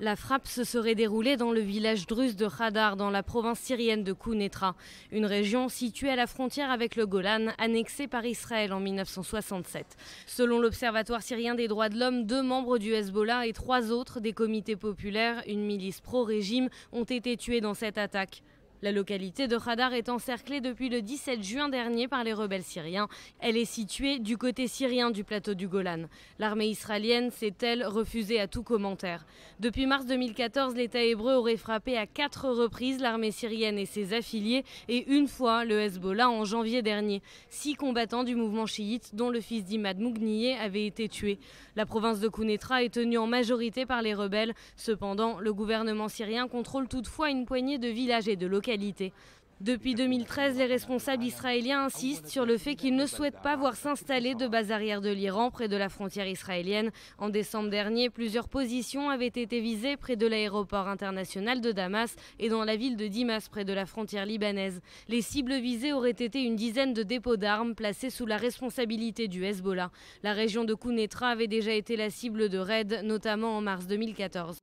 La frappe se serait déroulée dans le village druze de Hadar, dans la province syrienne de Quneitra, une région située à la frontière avec le Golan, annexée par Israël en 1967. Selon l'Observatoire syrien des droits de l'homme, 2 membres du Hezbollah et 3 autres des comités populaires, une milice pro-régime, ont été tués dans cette attaque. La localité de Hadar est encerclée depuis le 17 juin dernier par les rebelles syriens. Elle est située du côté syrien du plateau du Golan. L'armée israélienne s'est, elle, refusée à tout commentaire. Depuis mars 2014, l'État hébreu aurait frappé à 4 reprises l'armée syrienne et ses affiliés et une fois le Hezbollah en janvier dernier. 6 combattants du mouvement chiite, dont le fils d'Imad Mougniyeh, avaient été tués. La province de Quneitra est tenue en majorité par les rebelles. Cependant, le gouvernement syrien contrôle toutefois une poignée de villages et de localités. Depuis 2013, les responsables israéliens insistent sur le fait qu'ils ne souhaitent pas voir s'installer de base arrière de l'Iran près de la frontière israélienne. En décembre dernier, plusieurs positions avaient été visées près de l'aéroport international de Damas et dans la ville de Dimas près de la frontière libanaise. Les cibles visées auraient été une dizaine de dépôts d'armes placés sous la responsabilité du Hezbollah. La région de Quneitra avait déjà été la cible de raids, notamment en mars 2014.